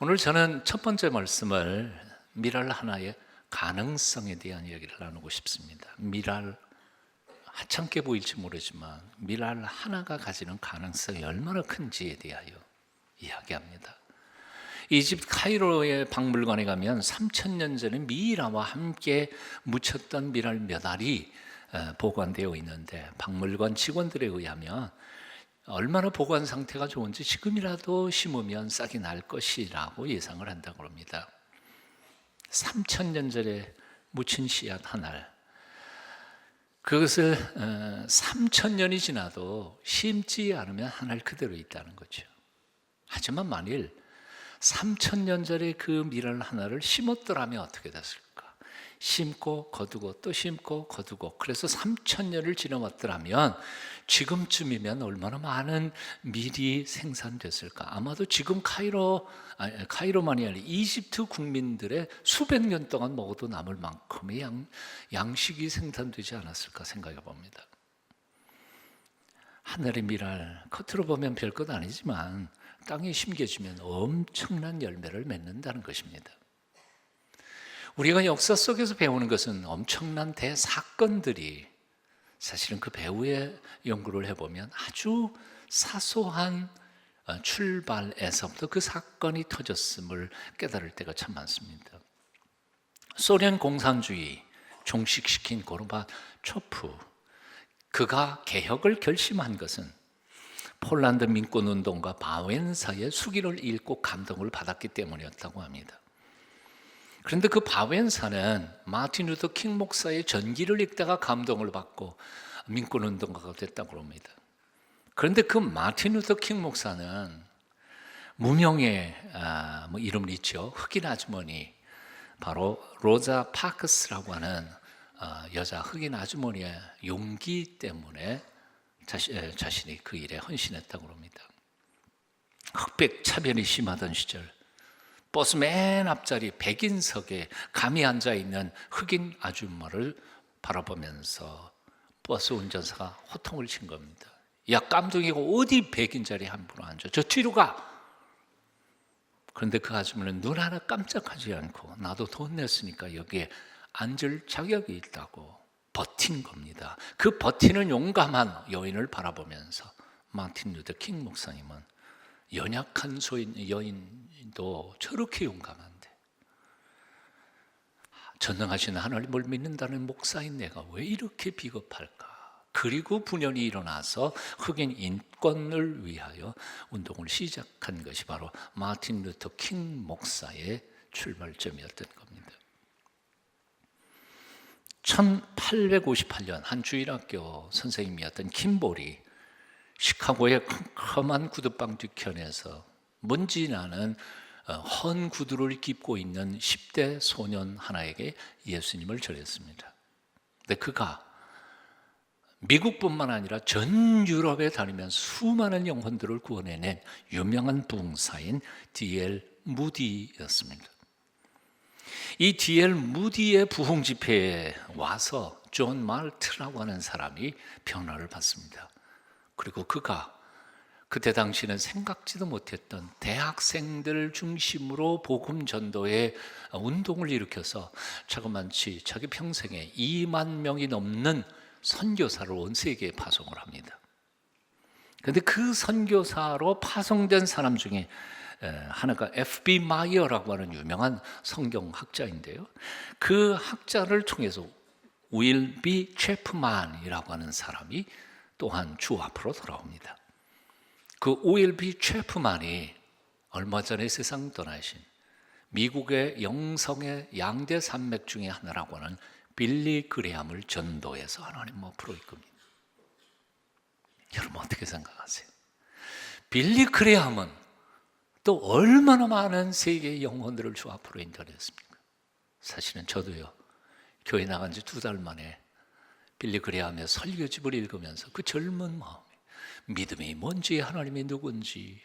오늘 저는 첫 번째 말씀을 미랄 하나의 가능성에 대한 이야기를 나누고 싶습니다. 미랄, 하찮게 보일지 모르지만 미랄 하나가 가지는 가능성이 얼마나 큰지에 대하여 이야기합니다. 이집트 카이로의 박물관에 가면 3000년 전에 미이라와 함께 묻혔던 미랄 몇 알이 보관되어 있는데, 박물관 직원들에 의하면 얼마나 보관 상태가 좋은지 지금이라도 심으면 싹이 날 것이라고 예상을 한다고 합니다. 3000년 전에 묻힌 씨앗 한 알, 그것을 3000년이 지나도 심지 않으면 한 알 그대로 있다는 거죠. 하지만 만일 3000년 전에 그 미랄 하나를 심었더라면 어떻게 됐을까? 심고 거두고 또 심고 거두고, 그래서 3000년을 지나왔더라면 지금쯤이면 얼마나 많은 밀이 생산됐을까? 아마도 지금 카이로만이 아니라 이집트 국민들의 수백 년 동안 먹어도 남을 만큼의 양식이 생산되지 않았을까 생각해 봅니다. 하늘의 미랄, 겉으로 보면 별것 아니지만 땅에 심겨지면 엄청난 열매를 맺는다는 것입니다. 우리가 역사 속에서 배우는 것은 엄청난 대사건들이, 사실은 그 배후의 연구를 해보면 아주 사소한 출발에서부터 그 사건이 터졌음을 깨달을 때가 참 많습니다. 소련 공산주의 종식시킨 고르바초프, 그가 개혁을 결심한 것은 폴란드 민권운동가 바웬사의 수기를 읽고 감동을 받았기 때문이었다고 합니다. 그런데 그 바웬사는 마틴 루터 킹 목사의 전기를 읽다가 감동을 받고 민권운동가가 됐다고 합니다. 그런데 그 마틴 루터 킹 목사는 무명의 이름을 있죠. 흑인 아주머니, 바로 로자 파크스라고 하는 여자 흑인 아주머니의 용기 때문에 자신이 그 일에 헌신했다고 합니다. 흑백 차별이 심하던 시절, 버스 맨 앞자리 백인석에 감히 앉아있는 흑인 아줌마를 바라보면서 버스 운전사가 호통을 친 겁니다. 야, 깜둥이고 어디 백인 자리에 함부로 앉아? 저 뒤로 가! 그런데 그 아줌마는 눈 하나 깜짝하지 않고, 나도 돈 냈으니까 여기에 앉을 자격이 있다고 버틴 겁니다. 그 버티는 용감한 여인을 바라보면서 마틴 루터 킹 목사님은, 연약한 여인도 저렇게 용감한데 전능하신 하나님을 믿는다는 목사인 내가 왜 이렇게 비겁할까? 그리고 분연이 일어나서 흑인 인권을 위하여 운동을 시작한 것이 바로 마틴 루터 킹 목사의 출발점이었던 겁니다. 1858년 한 주일학교 선생님이었던 킴볼이 시카고의 컴컴한 구두방 뒤편에서 먼지 나는 헌 구두를 깁고 있는 10대 소년 하나에게 예수님을 전했습니다. 근데 그가 미국뿐만 아니라 전 유럽에 다니면서 수많은 영혼들을 구원해낸 유명한 부흥사인 D.L. 무디였습니다. 이 D.L. 무디의 부흥 집회에 와서 존 말트라고 하는 사람이 변화를 받습니다. 그리고 그가 그때 당시는 생각지도 못했던 대학생들 중심으로 복음 전도의 운동을 일으켜서 자그마치 자기 평생에 2만 명이 넘는 선교사를 온 세계에 파송을 합니다. 그런데 그 선교사로 파송된 사람 중에 하나가 F.B. 마이어라고 하는 유명한 성경학자인데요. 그 학자를 통해서 윌 비 체프만이라고 하는 사람이 또한 주 앞으로 돌아옵니다. 그 윌 비 체프만이 얼마 전에 세상 떠나신 미국의 영성의 양대 산맥 중에 하나라고 하는 빌리 그레함을 전도해서 하나님 앞으로 이끕니다. 여러분 어떻게 생각하세요? 빌리 그레함은 또 얼마나 많은 세계의 영혼들을 주 앞으로 인도했습니까? 사실은 저도요, 교회 나간 지 2달 만에 빌리 그레함의 설교집을 읽으면서 그 젊은 마음에 믿음이 뭔지, 하나님이 누군지,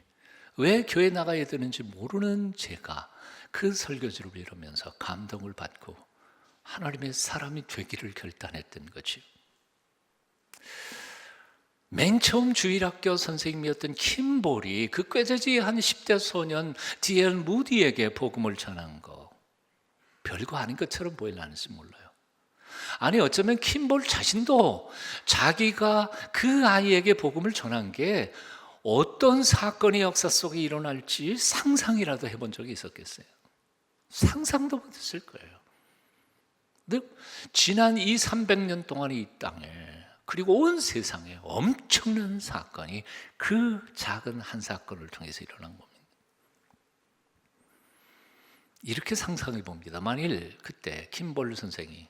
왜 교회 나가야 되는지 모르는 제가 그 설교집을 읽으면서 감동을 받고 하나님의 사람이 되기를 결단했던 거죠. 맨 처음 주일학교 선생님이었던 킴볼이 그 꾀죄지 한 10대 소년 D.L. 무디에게 복음을 전한 거 별거 아닌 것처럼 보일라는지 몰라요. 아니 어쩌면 킴볼 자신도 자기가 그 아이에게 복음을 전한 게 어떤 사건이 역사 속에 일어날지 상상이라도 해본 적이 있었겠어요? 상상도 못했을 거예요. 근데 지난 200~300년 동안 이 땅에 그리고 온 세상에 엄청난 사건이 그 작은 한 사건을 통해서 일어난 겁니다. 이렇게 상상해 봅니다. 만일 그때 킴볼 선생이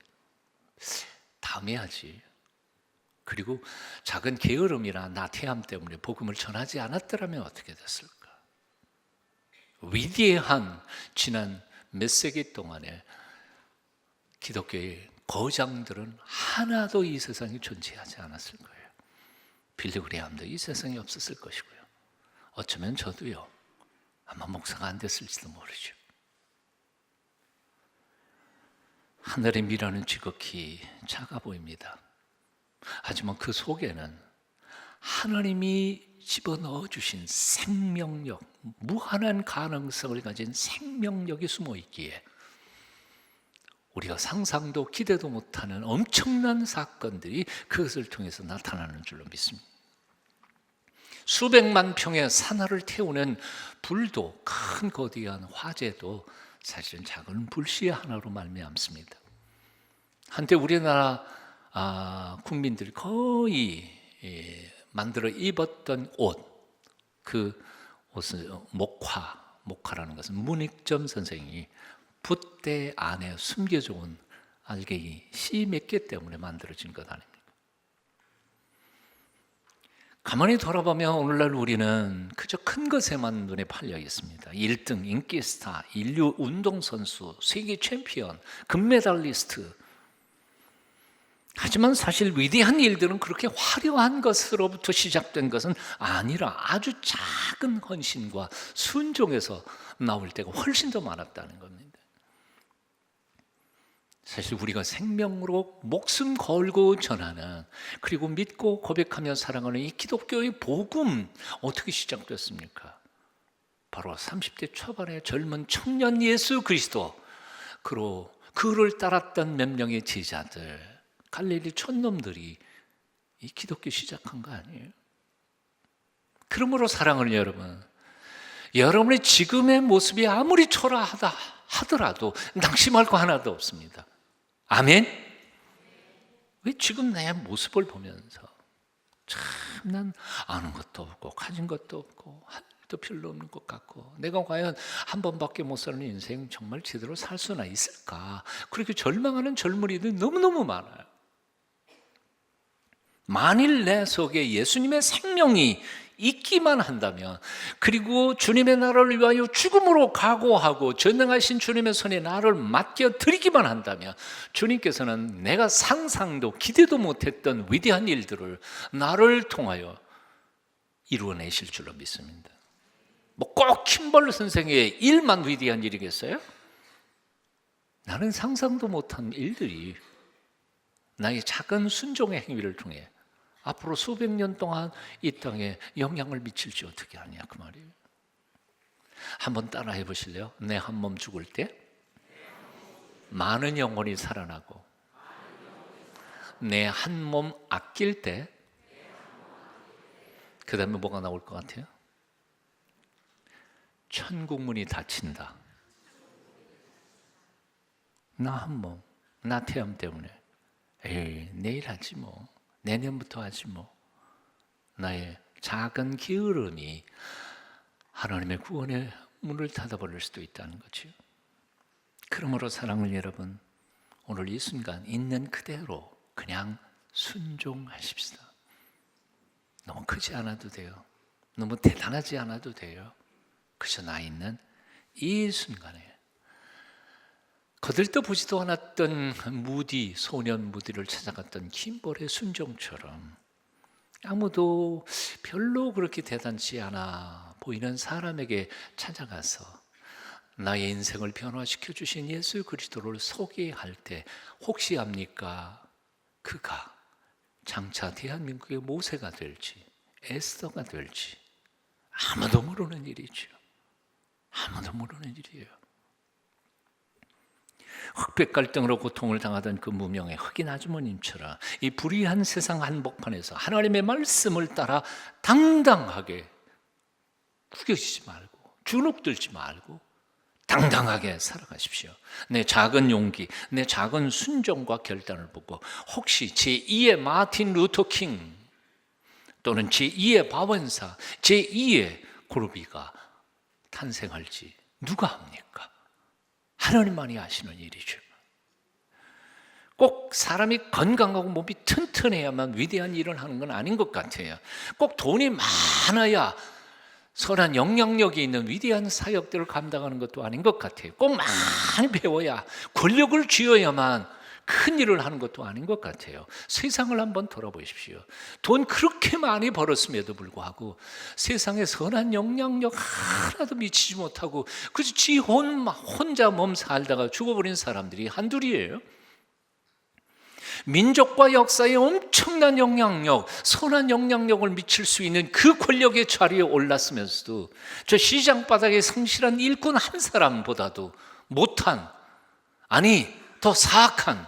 다음에 하지, 그리고 작은 게으름이나 나태함 때문에 복음을 전하지 않았더라면 어떻게 됐을까? 위대한 지난 몇 세기 동안에 기독교의 거장들은 하나도 이 세상에 존재하지 않았을 거예요. 빌리 그레이엄도 이 세상에 없었을 것이고요. 어쩌면 저도요, 아마 목사가 안 됐을지도 모르죠. 하늘의 미라는 지극히 작아 보입니다. 하지만 그 속에는 하나님이 집어넣어 주신 생명력, 무한한 가능성을 가진 생명력이 숨어 있기에 우리가 상상도 기대도 못하는 엄청난 사건들이 그것을 통해서 나타나는 줄로 믿습니다. 수백만 평의 산하를 태우는 불도, 큰 거대한 화재도 사실은 작은 불씨 하나로 말미암습니다. 한때 우리나라 국민들이 거의 만들어 입었던 옷, 그 옷은 목화라는 것은 문익점 선생이 붓대 안에 숨겨놓은 알갱이 씨 몇 개 때문에 만들어진 것 아닙니까? 가만히 돌아보면 오늘날 우리는 그저 큰 것에만 눈에 팔려 있습니다. 1등, 인기 스타, 인류 운동선수, 세계 챔피언, 금메달리스트. 하지만 사실 위대한 일들은 그렇게 화려한 것으로부터 시작된 것은 아니라 아주 작은 헌신과 순종에서 나올 때가 훨씬 더 많았다는 겁니다. 사실 우리가 생명으로 목숨 걸고 전하는, 그리고 믿고 고백하며 사랑하는 이 기독교의 복음, 어떻게 시작됐습니까? 바로 30대 초반의 젊은 청년 예수 그리스도, 그를 따랐던 몇 명의 제자들, 갈릴리 촌놈들이 이 기독교 시작한 거 아니에요? 그러므로 사랑하는 여러분, 여러분의 지금의 모습이 아무리 초라하다 하더라도 낙심할 거 하나도 없습니다. 아멘? 왜 지금 내 모습을 보면서 참 난 아는 것도 없고 가진 것도 없고 할 일도 별로 없는 것 같고 내가 과연 한 번밖에 못 사는 인생 정말 제대로 살 수나 있을까? 그렇게 절망하는 젊은이들이 너무너무 많아요. 만일 내 속에 예수님의 생명이 있기만 한다면, 그리고 주님의 나라를 위하여 죽음으로 각오하고 전능하신 주님의 손에 나를 맡겨드리기만 한다면, 주님께서는 내가 상상도 기대도 못했던 위대한 일들을 나를 통하여 이루어내실 줄로 믿습니다. 뭐 꼭 킴벌 선생의 일만 위대한 일이겠어요? 나는 상상도 못한 일들이 나의 작은 순종의 행위를 통해 앞으로 수백 년 동안 이 땅에 영향을 미칠지 어떻게 하냐 그 말이에요. 한번 따라 해보실래요? 내 한 몸 죽을 때 많은 영혼이 살아나고, 내 한 몸 아낄 때 그 다음에 뭐가 나올 것 같아요? 천국 문이 닫힌다. 나 한 몸, 나 태양 때문에 에이 내일 하지 뭐, 내년부터 하지 뭐. 나의 작은 게으름이 하나님의 구원의 문을 닫아버릴 수도 있다는 거죠. 그러므로 사랑하는 여러분, 오늘 이 순간 있는 그대로 그냥 순종하십시다. 너무 크지 않아도 돼요. 너무 대단하지 않아도 돼요. 그저 나 있는 이 순간에 거들떠 보지도 않았던 소년 무디를 찾아갔던 킴볼의 순종처럼 아무도 별로 그렇게 대단치 않아 보이는 사람에게 찾아가서 나의 인생을 변화시켜 주신 예수 그리스도를 소개할 때 혹시 압니까? 그가 장차 대한민국의 모세가 될지 에스더가 될지 아무도 모르는 일이죠. 아무도 모르는 일이에요. 흑백 갈등으로 고통을 당하던 그 무명의 흑인 아주머님처럼 이 불의한 세상 한복판에서 하나님의 말씀을 따라 당당하게 구겨지지 말고 주눅들지 말고 당당하게 살아가십시오. 내 작은 용기, 내 작은 순종과 결단을 보고 혹시 제2의 마틴 루터 킹 또는 제2의 바원사, 제2의 고르비가 탄생할지 누가 합니까? 하나님만이 아시는 일이죠. 꼭 사람이 건강하고 몸이 튼튼해야만 위대한 일을 하는 건 아닌 것 같아요. 꼭 돈이 많아야 선한 영향력이 있는 위대한 사역들을 감당하는 것도 아닌 것 같아요. 꼭 많이 배워야 권력을 쥐어야만 큰 일을 하는 것도 아닌 것 같아요. 세상을 한번 돌아보십시오. 돈 그렇게 많이 벌었음에도 불구하고 세상에 선한 영향력 하나도 미치지 못하고 그저 지 혼자 몸 살다가 죽어버린 사람들이 한둘이에요. 민족과 역사에 엄청난 영향력, 선한 영향력을 미칠 수 있는 그 권력의 자리에 올랐으면서도 저 시장 바닥에 성실한 일꾼 한 사람보다도 못한, 아니 더 사악한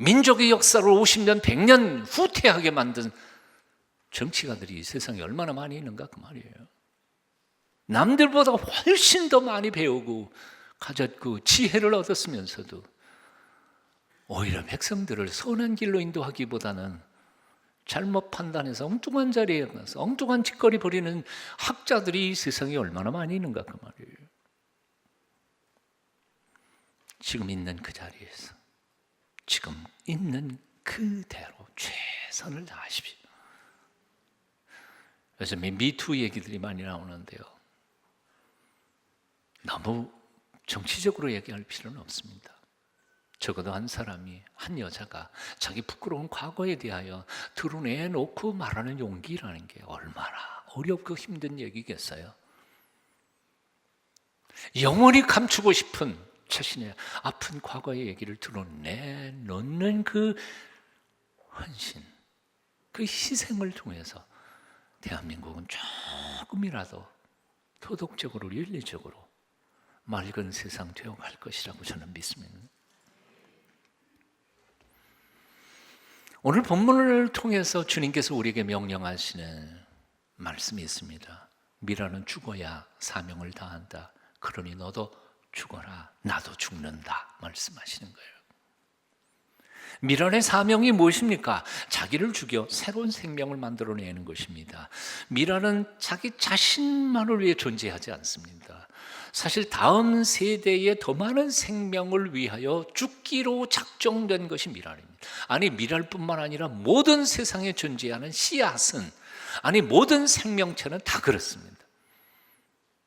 민족의 역사를 50년, 100년 후퇴하게 만든 정치가들이 이 세상에 얼마나 많이 있는가 그 말이에요. 남들보다 훨씬 더 많이 배우고 가졌고 지혜를 얻었으면서도 오히려 백성들을 선한 길로 인도하기보다는 잘못 판단해서 엉뚱한 자리에 가서 엉뚱한 짓거리 벌이는 학자들이 이 세상에 얼마나 많이 있는가 그 말이에요. 지금 있는 그 자리에서 지금 있는 그대로 최선을 다하십시오. 요즘 미투 얘기들이 많이 나오는데요. 너무 정치적으로 얘기할 필요는 없습니다. 적어도 한 사람이, 한 여자가 자기 부끄러운 과거에 대하여 드러내놓고 말하는 용기라는 게 얼마나 어렵고 힘든 얘기겠어요. 영원히 감추고 싶은 자신의 아픈 과거의 얘기를 드러내놓는 그 헌신, 그 희생을 통해서 대한민국은 조금이라도 도덕적으로 윤리적으로 맑은 세상 되어갈 것이라고 저는 믿습니다. 오늘 본문을 통해서 주님께서 우리에게 명령하시는 말씀이 있습니다. 미라는 죽어야 사명을 다한다. 그러니 너도 죽어라. 나도 죽는다. 말씀하시는 거예요. 미란의 사명이 무엇입니까? 자기를 죽여 새로운 생명을 만들어내는 것입니다. 미란은 자기 자신만을 위해 존재하지 않습니다. 사실 다음 세대에 더 많은 생명을 위하여 죽기로 작정된 것이 미랄입니다. 아니 미랄뿐만 아니라 모든 세상에 존재하는 씨앗은, 아니 모든 생명체는 다 그렇습니다.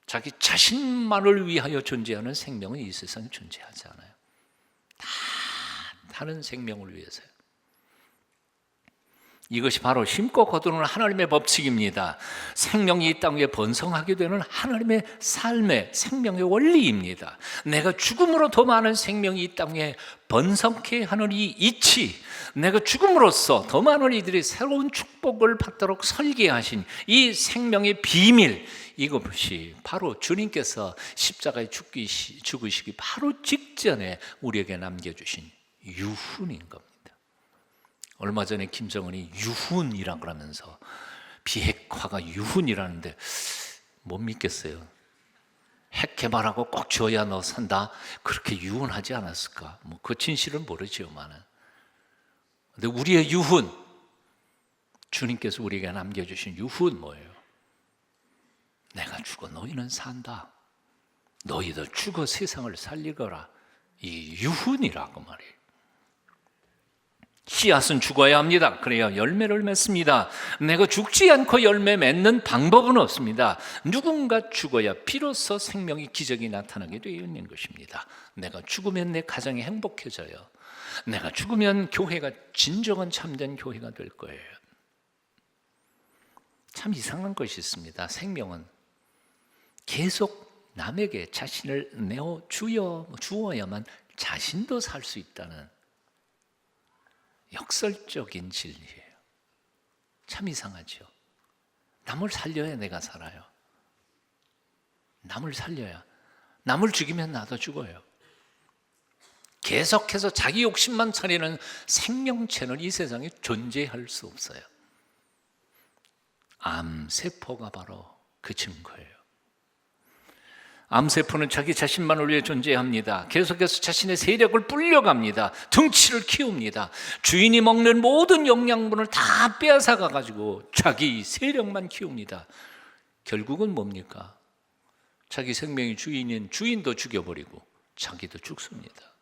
자기 자신만을 위하여 존재하는 생명은 이 세상에 존재하지 않아요. 다 다른 생명을 위해서요. 이것이 바로 심고 거두는 하나님의 법칙입니다. 생명이 이 땅 위에 번성하게 되는 하나님의 삶의 생명의 원리입니다. 내가 죽음으로 더 많은 생명이 이 땅에 번성케 하는 이 이치, 내가 죽음으로써 더 많은 이들이 새로운 축복을 받도록 설계하신 이 생명의 비밀, 이것이 바로 주님께서 십자가에 죽으시기 바로 직전에 우리에게 남겨주신 유훈인 겁니다. 얼마 전에 김정은이 유훈이라고 그러면서 비핵화가 유훈이라는데 못 믿겠어요. 핵 개발하고 꼭 줘야 너 산다. 그렇게 유훈하지 않았을까? 뭐 그 진실은 모르지요만은. 근데 우리의 유훈, 주님께서 우리에게 남겨주신 유훈 뭐예요? 내가 죽어 너희는 산다. 너희도 죽어 세상을 살리거라. 이 유훈이라고 말이에요. 씨앗은 죽어야 합니다. 그래야 열매를 맺습니다. 내가 죽지 않고 열매 맺는 방법은 없습니다. 누군가 죽어야 비로소 생명의 기적이 나타나게 되어 있는 것입니다. 내가 죽으면 내 가정이 행복해져요. 내가 죽으면 교회가 진정한 참된 교회가 될 거예요. 참 이상한 것이 있습니다. 생명은 계속 남에게 자신을 내어 주어야만 자신도 살 수 있다는 역설적인 진리예요. 참 이상하죠. 남을 살려야 내가 살아요. 남을 살려야. 남을 죽이면 나도 죽어요. 계속해서 자기 욕심만 차리는 생명체는 이 세상에 존재할 수 없어요. 암세포가 바로 그 증거예요. 암세포는 자기 자신만을 위해 존재합니다. 계속해서 자신의 세력을 불려갑니다. 덩치를 키웁니다. 주인이 먹는 모든 영양분을 다 빼앗아가 가지고 자기 세력만 키웁니다. 결국은 뭡니까? 자기 생명의 주인인 주인도 죽여버리고 자기도 죽습니다.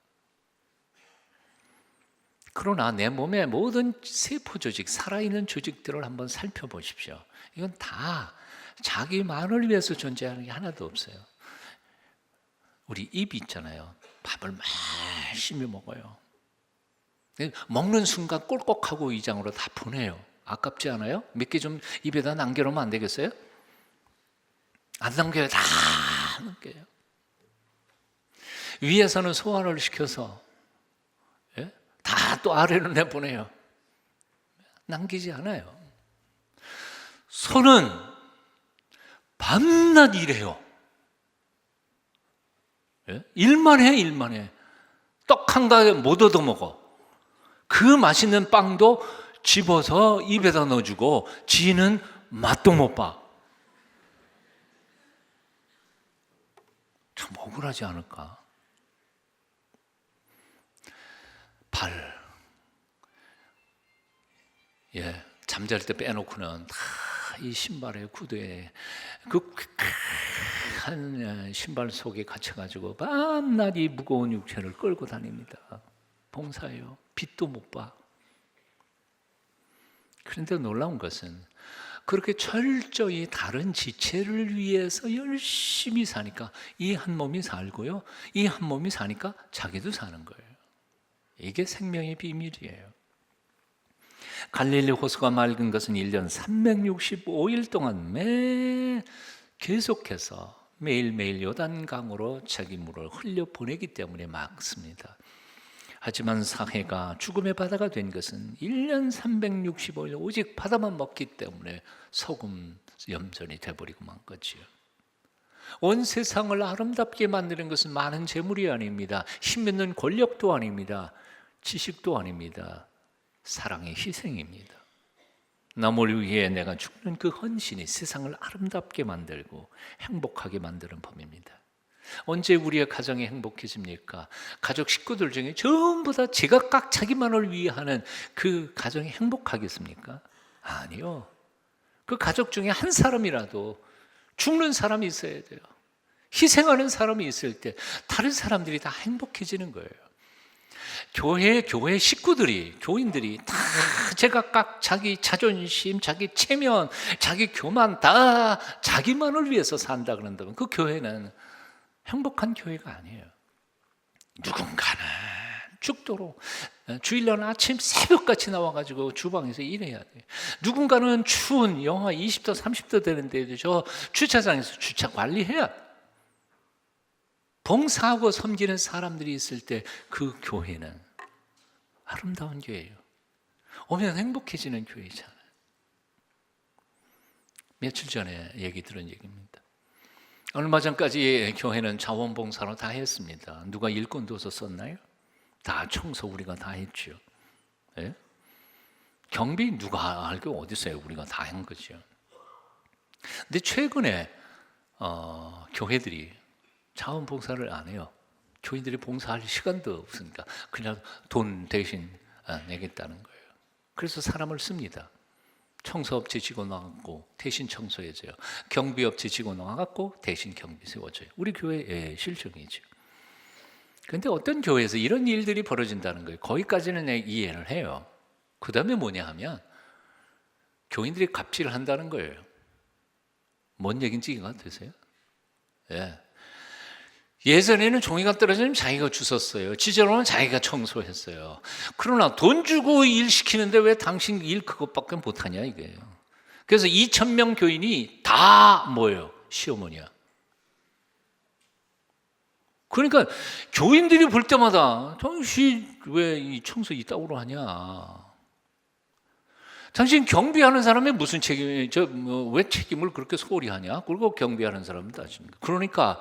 그러나 내 몸의 모든 세포 조직, 살아있는 조직들을 한번 살펴보십시오. 이건 다 자기만을 위해서 존재하는 게 하나도 없어요. 우리 입이 있잖아요. 밥을 열심히 먹어요. 먹는 순간 꼴꺽하고 위장으로 다 보내요. 아깝지 않아요? 몇 개 좀 입에다 남겨놓으면 안 되겠어요? 안 남겨요. 다 남겨요. 위에서는 소화를 시켜서 다 또 아래로 내보내요. 남기지 않아요. 손은 밤낮 일해요. 일만 해, 일만 해. 떡 한 가지 못 얻어먹어. 그 맛있는 빵도 집어서 입에다 넣어주고 지는 맛도 못 봐. 참 억울하지 않을까? 발, 잠잘 때 빼놓고는 다 이 신발에 구두에 한 신발 속에 갇혀가지고 밤낮 이 무거운 육체를 끌고 다닙니다. 봉사해요. 빛도 못 봐. 그런데 놀라운 것은 그렇게 철저히 다른 지체를 위해서 열심히 사니까 이 한 몸이 살고요, 이 한 몸이 사니까 자기도 사는 거예요. 이게 생명의 비밀이에요. 갈릴리 호수가 맑은 것은 1년 365일 동안 계속해서 매일매일 요단강으로 자기 물을 흘려보내기 때문에 맑습니다. 하지만 사해가 죽음의 바다가 된 것은 1년 365일 오직 바다만 먹기 때문에 소금 염전이 돼버리고 만 거지요. 온 세상을 아름답게 만드는 것은 많은 재물이 아닙니다. 힘있는 권력도 아닙니다. 지식도 아닙니다. 사랑의 희생입니다. 남을 위해 내가 죽는 그 헌신이 세상을 아름답게 만들고 행복하게 만드는 법입니다. 언제 우리의 가정이 행복해집니까? 가족 식구들 중에 전부 다 제각각 자기만을 위해 하는 그 가정이 행복하겠습니까? 아니요. 그 가족 중에 한 사람이라도 죽는 사람이 있어야 돼요. 희생하는 사람이 있을 때 다른 사람들이 다 행복해지는 거예요. 교회 식구들이, 교인들이 다 제각각 자기 자존심, 자기 체면, 자기 교만 다 자기만을 위해서 산다 그런다면 그 교회는 행복한 교회가 아니에요. 누군가는 죽도록 주일날 아침 새벽같이 나와가지고 주방에서 일해야 돼요. 누군가는 추운 영하 20도, 30도 되는데 저 주차장에서 주차 관리해야 돼요. 봉사하고 섬기는 사람들이 있을 때 그 교회는 아름다운 교회예요. 오면 행복해지는 교회잖아요. 며칠 전에 얘기 들은 얘기입니다. 얼마 전까지 교회는 자원봉사로 다 했습니다. 누가 일꾼 둬서 썼나요? 다 청소 우리가 다 했죠. 네? 경비 누가 알고 어디서요? 우리가 다 한 거죠. 근데 최근에 교회들이 자원봉사를 안 해요. 교인들이 봉사할 시간도 없으니까 그냥 돈 대신 내겠다는 거예요. 그래서 사람을 씁니다. 청소업체 직원 나갔고 대신 청소해줘요. 경비업체 직원 나갔고 대신 경비 세워줘요. 우리 교회의 실정이죠. 그런데 어떤 교회에서 이런 일들이 벌어진다는 거예요. 거기까지는 이해를 해요. 그 다음에 뭐냐 하면 교인들이 갑질을 한다는 거예요. 뭔 얘기인지 이해가 되세요? 예전에는 종이가 떨어지면 자기가 주웠어요. 지저분하면 자기가 청소했어요. 그러나 돈 주고 일 시키는데 왜 당신 일 그것밖에 못하냐 이거예요. 그래서 2,000명 교인이 다 뭐예요? 시어머니야. 그러니까 교인들이 볼 때마다 당신 왜 이 청소 이따구로 하냐. 당신 경비하는 사람이 무슨 왜 책임을 그렇게 소홀히 하냐? 그리고 경비하는 사람을 따집니다. 그러니까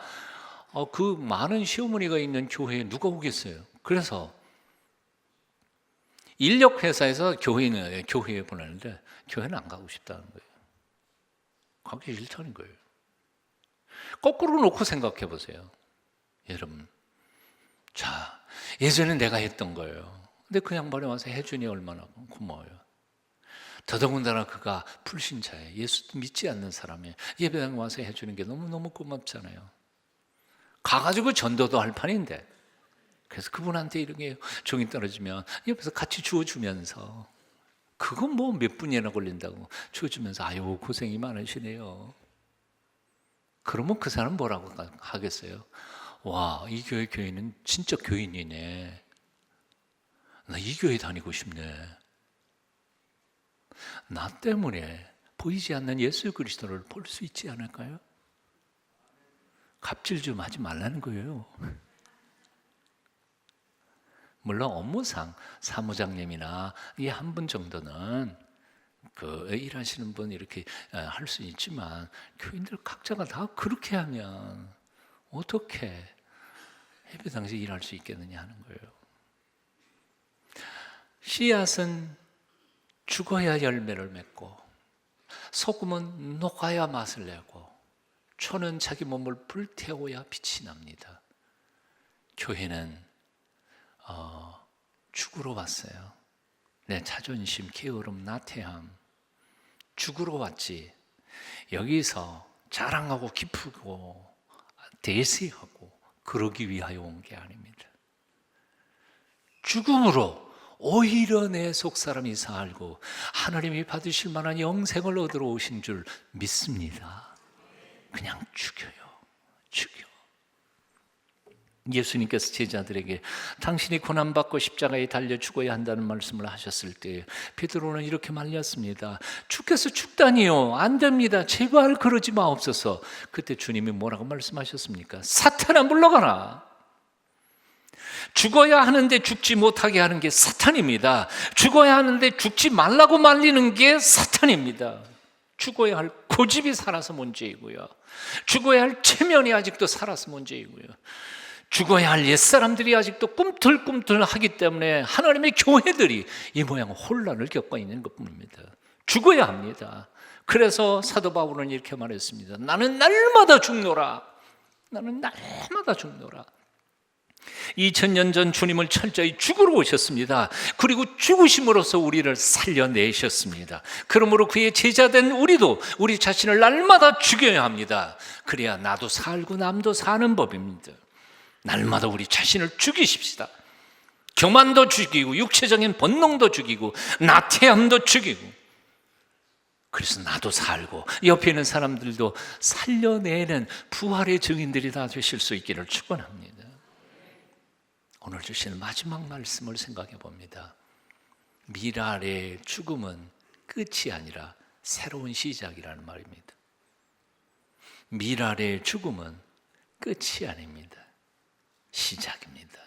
그 많은 시어머니가 있는 교회에 누가 오겠어요? 그래서 인력 회사에서 교회에 보내는데 교회는 안 가고 싶다는 거예요. 가기 싫다는 거예요. 거꾸로 놓고 생각해 보세요. 여러분, 자, 예전에 내가 했던 거예요. 근데 그 양반이 와서 해주니 얼마나 고마워요. 더더군다나 그가 불신자예요. 예수도 믿지 않는 사람이에요. 예배당 와서 해주는 게 너무너무 고맙잖아요. 가가지고 전도도 할 판인데, 그래서 그분한테 이런 게 종이 떨어지면 옆에서 같이 주워주면서, 그건 뭐 몇 분이나 걸린다고 주워주면서, 아유 고생이 많으시네요. 그러면 그 사람 뭐라고 하겠어요? 와, 이 교회 교인은 진짜 교인이네. 나 이 교회 다니고 싶네. 나 때문에 보이지 않는 예수 그리스도를 볼 수 있지 않을까요? 갑질 좀 하지 말라는 거예요. 물론 업무상 사무장님이나 이 한 분 정도는 그 일하시는 분 이렇게 할 수 있지만, 교인들 각자가 다 그렇게 하면 어떻게 예배당에서 일할 수 있겠느냐 하는 거예요. 씨앗은 죽어야 열매를 맺고, 소금은 녹아야 맛을 내고, 초는 자기 몸을 불태워야 빛이 납니다. 교회는 죽으러 왔어요. 내 자존심, 게으름, 나태함, 죽으러 왔지. 여기서 자랑하고 기쁘고 대세하고 그러기 위하여 온 게 아닙니다. 죽음으로 오히려 내 속사람이 살고 하나님이 받으실 만한 영생을 얻으러 오신 줄 믿습니다. 그냥 죽여요. 예수님께서 제자들에게 당신이 고난받고 십자가에 달려 죽어야 한다는 말씀을 하셨을 때 베드로는 이렇게 말렸습니다. 주께서 죽다니요, 안 됩니다. 제발 그러지 마옵소서. 그때 주님이 뭐라고 말씀하셨습니까? 사탄아 물러가라. 죽어야 하는데 죽지 못하게 하는 게 사탄입니다. 죽어야 하는데 죽지 말라고 말리는 게 사탄입니다. 죽어야 할 고집이 살아서 문제이고요, 죽어야 할 체면이 아직도 살아서 문제이고요, 죽어야 할 옛사람들이 아직도 꿈틀꿈틀하기 때문에 하나님의 교회들이 이 모양 혼란을 겪고 있는 것뿐입니다. 죽어야 합니다. 그래서 사도 바울은 이렇게 말했습니다. 나는 날마다 죽노라. 나는 날마다 죽노라. 2000년 전 주님을 철저히 죽으러 오셨습니다. 그리고 죽으심으로써 우리를 살려내셨습니다. 그러므로 그의 제자된 우리도 우리 자신을 날마다 죽여야 합니다. 그래야 나도 살고 남도 사는 법입니다. 날마다 우리 자신을 죽이십시다. 교만도 죽이고 육체적인 본능도 죽이고 나태함도 죽이고, 그래서 나도 살고 옆에 있는 사람들도 살려내는 부활의 증인들이 다 되실 수 있기를 축원합니다. 오늘 주시는 마지막 말씀을 생각해 봅니다. 미랄의 죽음은 끝이 아니라 새로운 시작이라는 말입니다. 미랄의 죽음은 끝이 아닙니다. 시작입니다.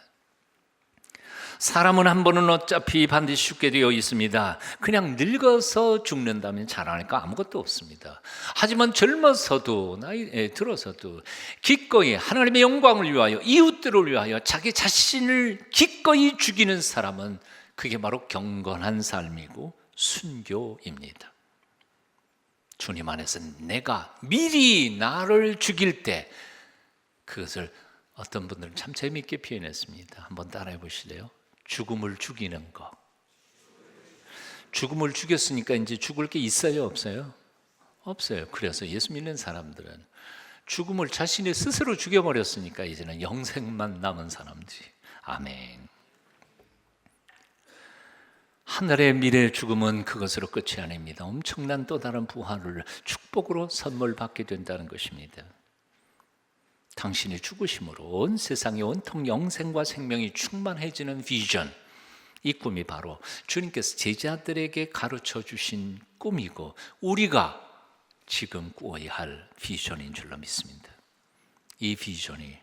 사람은 한 번은 어차피 반드시 죽게 되어 있습니다. 그냥 늙어서 죽는다면 잘하니까 아무것도 없습니다. 하지만 젊어서도 나이에 들어서도 기꺼이 하나님의 영광을 위하여, 이웃들을 위하여 자기 자신을 기꺼이 죽이는 사람은 그게 바로 경건한 삶이고 순교입니다. 주님 안에서 내가 미리 나를 죽일 때, 그것을 어떤 분들은 참 재미있게 표현했습니다. 한번 따라해 보실래요? 죽음을 죽이는 것. 죽음을 죽였으니까 이제 죽을 게 있어요, 없어요? 없어요. 그래서 예수 믿는 사람들은 죽음을 자신이 스스로 죽여버렸으니까 이제는 영생만 남은 사람들이. 아멘. 하늘의 미래의 죽음은 그것으로 끝이 아닙니다. 엄청난 또 다른 부활을 축복으로 선물 받게 된다는 것입니다. 당신의 죽으심으로 온 세상이 온통 영생과 생명이 충만해지는 비전, 이 꿈이 바로 주님께서 제자들에게 가르쳐 주신 꿈이고 우리가 지금 꾸어야 할 비전인 줄로 믿습니다. 이 비전이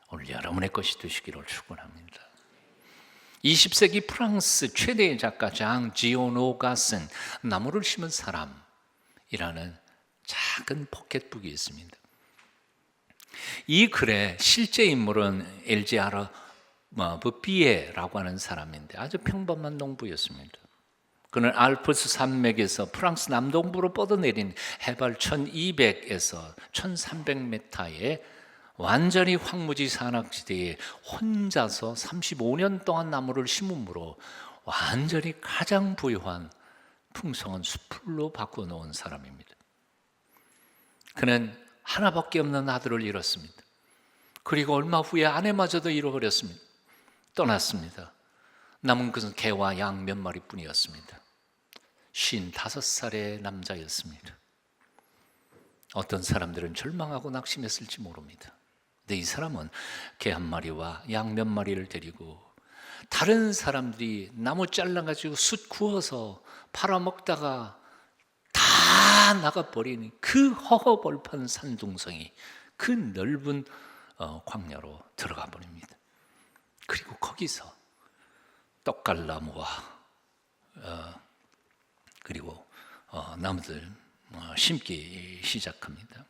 오늘 여러분의 것이 되시기를 축원합니다. 20세기 프랑스 최대의 작가 장 지오노가 쓴 나무를 심은 사람이라는 작은 포켓북이 있습니다. 이 글의 실제 인물은 엘지아르 브피에라고 하는 사람인데 아주 평범한 농부였습니다. 그는 알프스 산맥에서 프랑스 남동부로 뻗어내린 해발 1200에서 1300m의 완전히 황무지 산악지대에 혼자서 35년 동안 나무를 심음으로 완전히 가장 부유한 풍성한 숲으로 바꿔놓은 사람입니다. 그는 하나밖에 없는 아들을 잃었습니다. 그리고 얼마 후에 아내마저도 잃어버렸습니다. 떠났습니다. 남은 것은 개와 양 몇 마리뿐이었습니다. 55살의 남자였습니다. 어떤 사람들은 절망하고 낙심했을지 모릅니다. 근데 이 사람은 개 한 마리와 양 몇 마리를 데리고 다른 사람들이 나무 잘라가지고 숯 구워서 팔아먹다가 다 나가버린 그 허허벌판 산둥성이 그 넓은 광야로 들어가 버립니다. 그리고 거기서 떡갈나무와 그리고 나무들 심기 시작합니다.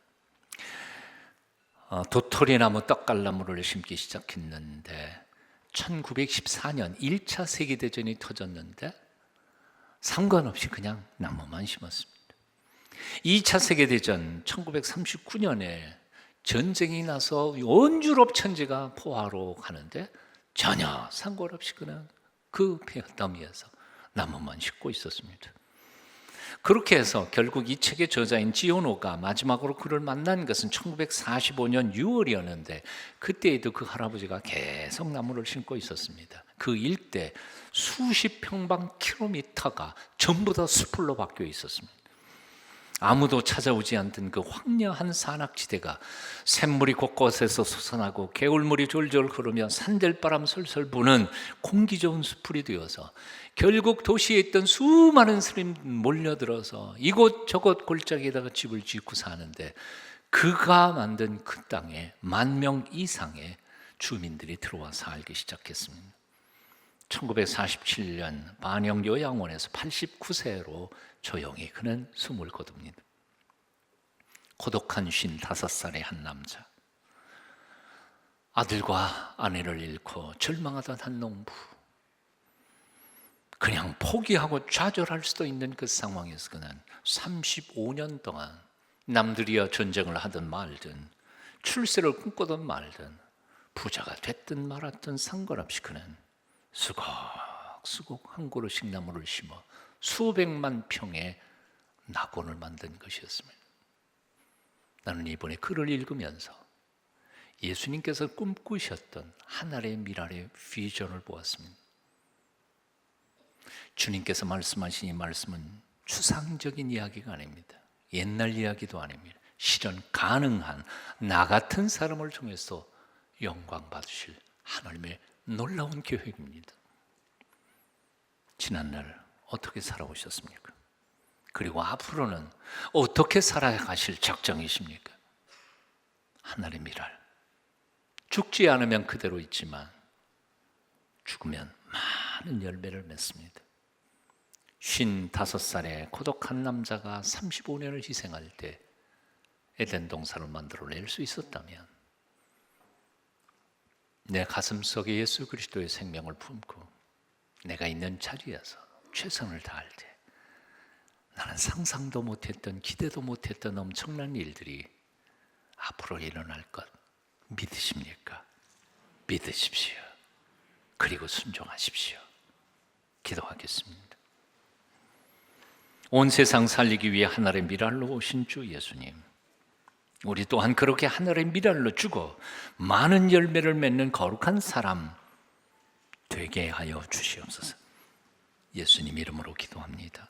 도토리나무, 떡갈나무를 심기 시작했는데 1914년 1차 세계대전이 터졌는데 상관없이 그냥 나무만 심었습니다. 2차 세계대전 1939년에 전쟁이 나서 온 유럽 천지가 포화로 가는데 전혀 상관없이 그냥 그 폐허더미에서 나무만 심고 있었습니다. 그렇게 해서 결국 이 책의 저자인 지오노가 마지막으로 그를 만난 것은 1945년 6월이었는데 그때에도 그 할아버지가 계속 나무를 심고 있었습니다. 그 일대 수십 평방킬로미터가 전부 다 숲으로 바뀌어 있었습니다. 아무도 찾아오지 않던 그 황량한 산악지대가 샘물이 곳곳에서 솟아나고 개울물이 졸졸 흐르며 산들바람 솔솔 부는 공기 좋은 숲풀이 되어서 결국 도시에 있던 수많은 스님 몰려들어서 이곳저곳 골짜기에다가 집을 짓고 사는데 그가 만든 그 땅에 10,000명 이상의 주민들이 들어와 살기 시작했습니다. 1947년 반영 요양원에서 89세로 조용히 그는 숨을 거둡니다. 고독한 55살의 한 남자, 아들과 아내를 잃고 절망하던 한 농부, 그냥 포기하고 좌절할 수도 있는 그 상황에서 그는 35년 동안 남들이야 전쟁을 하든 말든 출세를 꿈꾸든 말든 부자가 됐든 말았든 상관없이 그는 수곡수곡 한 그루씩 나무를 심어 수백만 평의 낙원을 만든 것이었습니다. 나는 이번에 글을 읽으면서 예수님께서 꿈꾸셨던 하늘의 미랄의 비전을 보았습니다. 주님께서 말씀하신 이 말씀은 추상적인 이야기가 아닙니다. 옛날 이야기도 아닙니다. 실현 가능한 나 같은 사람을 통해서 영광 받으실 하나님의 놀라운 계획입니다. 지난날 어떻게 살아오셨습니까? 그리고 앞으로는 어떻게 살아가실 작정이십니까? 하늘의 미랄, 죽지 않으면 그대로 있지만 죽으면 많은 열매를 맺습니다. 55살의 고독한 남자가 35년을 희생할 때 에덴 동산을 만들어낼 수 있었다면 내 가슴속에 예수 그리스도의 생명을 품고 내가 있는 자리에서 최선을 다할 때 나는 상상도 못했던, 기대도 못했던 엄청난 일들이 앞으로 일어날 것 믿으십니까? 믿으십시오. 그리고 순종하십시오. 기도하겠습니다. 온 세상 살리기 위해 하늘의 미랄로 오신 주 예수님, 우리 또한 그렇게 하늘의 미랄로 주고 많은 열매를 맺는 거룩한 사람 되게 하여 주시옵소서. 예수님 이름으로 기도합니다.